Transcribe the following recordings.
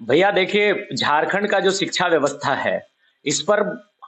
भैया देखिए, झारखंड का जो शिक्षा व्यवस्था है, इस पर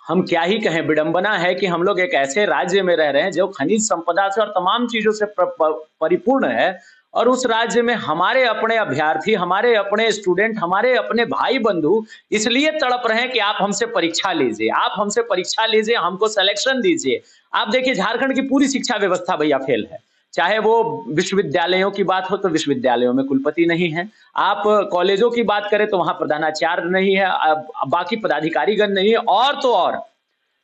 हम क्या ही कहें। विडंबना है कि हम लोग एक ऐसे राज्य में रह रहे हैं जो खनिज संपदा से और तमाम चीजों से परिपूर्ण है। और उस राज्य में हमारे अपने अभ्यर्थी, हमारे अपने स्टूडेंट, हमारे अपने भाई बंधु इसलिए तड़प रहे हैं कि आप हमसे परीक्षा लीजिए, आप हमसे परीक्षा लीजिए, हमको सिलेक्शन दीजिए। आप देखिए, झारखंड की पूरी शिक्षा व्यवस्था भैया फेल है। चाहे वो विश्वविद्यालयों की बात हो तो विश्वविद्यालयों में कुलपति नहीं है। आप कॉलेजों की बात करें तो वहां प्रधानाचार्य नहीं है, बाकी पदाधिकारीगण नहीं है। और तो और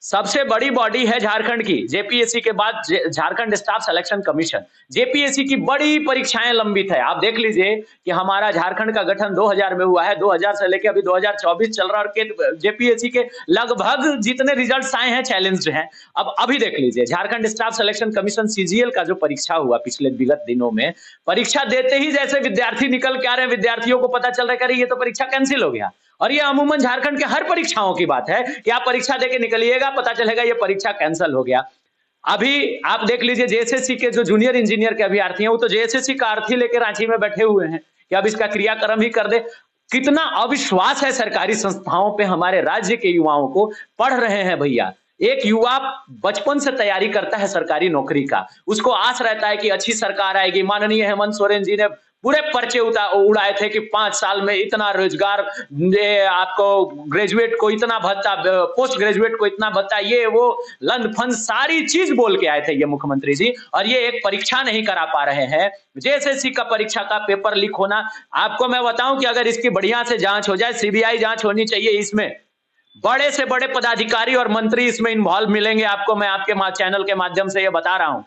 सबसे बड़ी बॉडी है झारखंड की, जेपीएससी के बाद Jharkhand staff selection commission. JPSC की बड़ी परीक्षाएं लंबित है। आप देख लीजिए कि हमारा झारखंड का गठन 2000 में हुआ है, 2000 से लेकर अभी 2024 चल रहा है और जेपीएससी के लगभग जितने रिजल्ट्स आए हैं चैलेंज्ड हैं। अब अभी देख लीजिए, Jharkhand staff selection commission CGL का जो परीक्षा हुआ पिछले विगत दिनों में, परीक्षा देते ही जैसे विद्यार्थी निकल के आ रहे हैं, विद्यार्थियों को पता चल रहा है कि ये तो परीक्षा कैंसिल हो गया। और ये अमूमन झारखंड के हर परीक्षाओं की बात है कि आप परीक्षा देके निकलिएगा, पता चलेगा ये परीक्षा कैंसिल हो गया। अभी आप देख लीजिए, जेएसएससी के जो जूनियर इंजीनियर के अभ्यर्थी हैं, वो तो जेएसएससी का अर्थी लेके रांची में बैठे हुए हैं कि अब इसका क्रियाक्रम ही कर दे। कितना अविश्वास है सरकारी संस्थाओं पे। हमारे राज्य के युवाओं को पढ़ रहे हैं भैया। एक युवा बचपन से तैयारी करता है सरकारी नौकरी का, उसको आस रहता है कि अच्छी सरकार आएगी। माननीय हेमंत सोरेन जी ने पूरे पर्चे उड़ाए थे कि 5 साल में इतना रोजगार, आपको ग्रेजुएट को इतना भत्ता, पोस्ट ग्रेजुएट को इतना भत्ता, ये वो लन फन सारी चीज बोल के आए थे ये मुख्यमंत्री जी। और ये एक परीक्षा नहीं करा पा रहे हैं। जेएसएससी का परीक्षा का पेपर लीक होना, आपको मैं बताऊं कि अगर इसकी बढ़िया से जांच हो जाए, सीबीआई जांच होनी चाहिए, इसमें बड़े से बड़े पदाधिकारी और मंत्री इसमें इन्वॉल्व मिलेंगे। आपको मैं आपके चैनल के माध्यम से ये बता रहा हूं।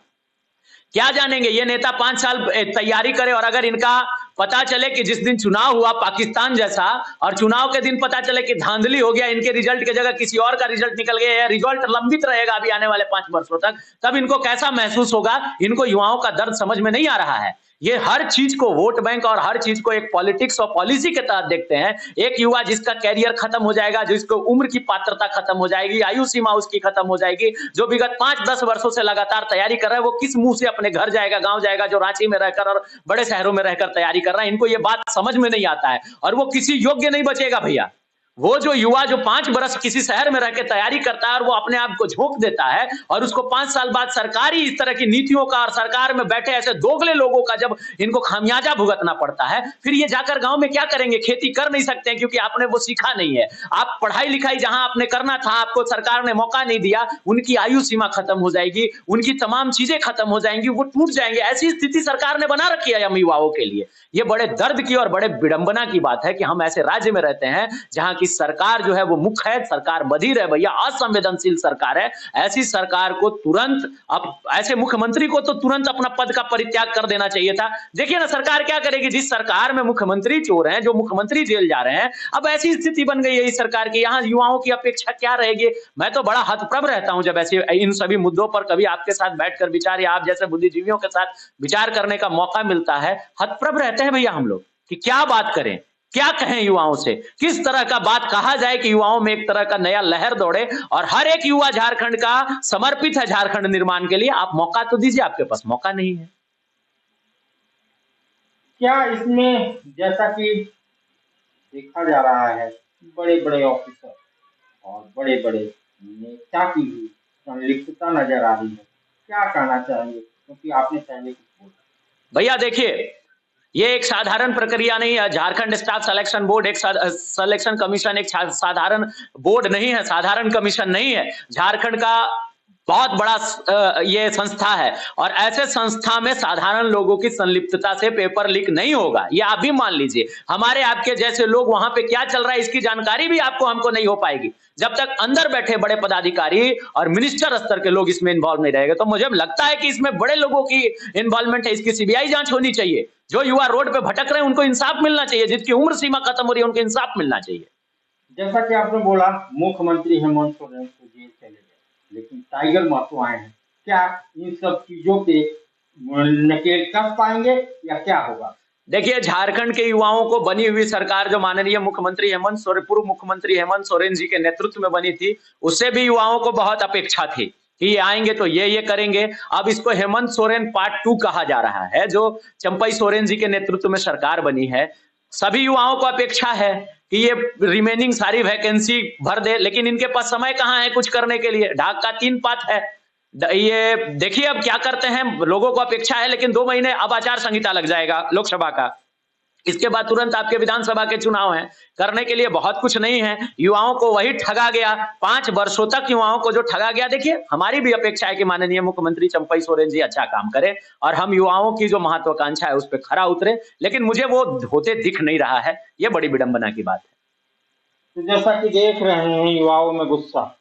क्या जानेंगे ये नेता 5 साल तैयारी करे, और अगर इनका पता चले कि जिस दिन चुनाव हुआ पाकिस्तान जैसा, और चुनाव के दिन पता चले कि धांधली हो गया, इनके रिजल्ट की जगह किसी और का रिजल्ट निकल गया, या रिजल्ट लंबित रहेगा अभी आने वाले 5 वर्षों तक, तब इनको कैसा महसूस होगा। इनको युवाओं का दर्द समझ में नहीं आ रहा है। ये हर चीज को वोट बैंक और हर चीज को एक पॉलिटिक्स और पॉलिसी के तहत देखते हैं। एक युवा जिसका कैरियर खत्म हो जाएगा, जिसको उम्र की पात्रता खत्म हो जाएगी, आयु सीमा उसकी खत्म हो जाएगी, जो विगत 5-10 वर्षों से लगातार तैयारी कर रहा है, वो किस मुंह से अपने घर जाएगा, गांव जाएगा, जो रांची में रहकर और बड़े शहरों में रहकर तैयारी कर रहा है। इनको ये बात समझ में नहीं आता है, और वो किसी योग्य नहीं बचेगा भैया। वो जो युवा जो 5 बरस किसी शहर में रह के तैयारी करता है और वो अपने आप को झोंक देता है, और उसको 5 साल बाद सरकारी इस तरह की नीतियों का और सरकार में बैठे ऐसे दोगले लोगों का जब इनको खामियाजा भुगतना पड़ता है, फिर ये जाकर गांव में क्या करेंगे। खेती कर नहीं सकते हैं क्योंकि आपने वो सीखा नहीं है। आप पढ़ाई लिखाई जहां आपने करना था, आपको सरकार ने मौका नहीं दिया, उनकी आयु सीमा खत्म हो जाएगी, उनकी तमाम चीजें खत्म हो जाएंगी, वो टूट जाएंगे। ऐसी स्थिति सरकार ने बना रखी है हम युवाओं के लिए। ये बड़े दर्द की और बड़े विडंबना की बात है कि हम ऐसे राज्य में रहते हैं जहां की सरकार जो है वो मुख्य है, सरकार बधिर है भैया, असंवेदनशील सरकार है। ऐसी सरकार को तुरंत, अब ऐसे मुख्यमंत्री को तो तुरंत अपना पद का परित्याग कर देना चाहिए था। देखिए ना सरकार क्या करेगी, जिस सरकार में मुख्यमंत्री चोर हैं, जो मुख्यमंत्री जेल जा रहे हैं, अब ऐसी स्थिति बन गई है इस सरकार की। यहाँ युवाओं की अपेक्षा क्या रहेगी। मैं तो बड़ा हतप्रभ रहता हूं जब ऐसे इन सभी मुद्दों पर कभी आपके साथ बैठकर विचार, या आप जैसे बुद्धिजीवियों के साथ विचार करने का मौका मिलता है। हतप्रभ रहते हैं भैया हम लोग कि क्या बात करें, क्या कहें युवाओं से, किस तरह का बात कहा जाए कि युवाओं में एक तरह का नया लहर दौड़े। और हर एक युवा झारखंड का समर्पित है झारखंड निर्माण के लिए। आप मौका तो दीजिए, आपके पास मौका नहीं है। क्या इसमें, जैसा कि देखा जा रहा है, बड़े बड़े ऑफिसर और बड़े बड़े नेता की भी संलिप्तता नजर आ रही है, क्या कहना चाहेंगे, क्योंकि आपने पहले कुछ बोला। भैया देखिए, ये एक साधारण प्रक्रिया नहीं है। झारखंड स्टाफ सिलेक्शन बोर्ड एक सिलेक्शन कमीशन एक साधारण बोर्ड नहीं है, साधारण कमीशन नहीं है। झारखंड का बहुत बड़ा ये संस्था है, और ऐसे संस्था में साधारण लोगों की संलिप्तता से पेपर लीक नहीं होगा, ये आप भी मान लीजिए। हमारे आपके जैसे लोग वहां पे क्या चल रहा है इसकी जानकारी भी आपको हमको नहीं हो पाएगी जब तक अंदर बैठे बड़े पदाधिकारी और मिनिस्टर स्तर के लोग इसमें इन्वॉल्व नहीं रहेंगे। तो मुझे लगता है कि इसमें बड़े लोगों की इन्वॉल्वमेंट है। इसकी सीबीआई जांच होनी चाहिए। जो युवा रोड पे भटक रहे हैं उनको इंसाफ मिलना चाहिए, जिसकी उम्र सीमा खत्म हो रही है उनको इंसाफ मिलना चाहिए। जैसा कि आपने बोला, मुख्यमंत्री हेमंत सोरेन को जेल चले गए, लेकिन टाइगर महतो आए हैं। क्या इन सब चीजों पे नकेल कस पाएंगे या क्या होगा। देखिए, झारखंड के युवाओं को बनी हुई सरकार जो माननीय मुख्यमंत्री हेमंत सोरेन, पूर्व मुख्यमंत्री हेमंत सोरेन जी के नेतृत्व में बनी थी, उससे भी युवाओं को बहुत अपेक्षा थी कि ये आएंगे तो ये करेंगे। अब इसको हेमंत सोरेन पार्ट 2 कहा जा रहा है। जो चंपई सोरेन जी के नेतृत्व में सरकार बनी है, सभी युवाओं को अपेक्षा है कि ये रिमेनिंग सारी वैकेंसी भर दे, लेकिन इनके पास समय कहाँ है कुछ करने के लिए। ढाक का 3 पात है। ये देखिए अब क्या करते हैं। लोगों को अपेक्षा है, लेकिन 2 महीने अब आचार संहिता लग जाएगा लोकसभा का। इसके बाद तुरंत आपके विधानसभा के चुनाव हैं। करने के लिए बहुत कुछ नहीं है। युवाओं को वही ठगा गया। 5 वर्षों तक युवाओं को जो ठगा गया, देखिए हमारी भी अपेक्षा है कि माननीय मुख्यमंत्री चंपई सोरेन जी अच्छा काम करें और हम युवाओं की जो महत्वाकांक्षा है उस पर खरा उतरे, लेकिन मुझे वो होते दिख नहीं रहा है। ये बड़ी विडंबना की बात है। तो जैसा कि देख रहे हैं युवाओं में गुस्सा,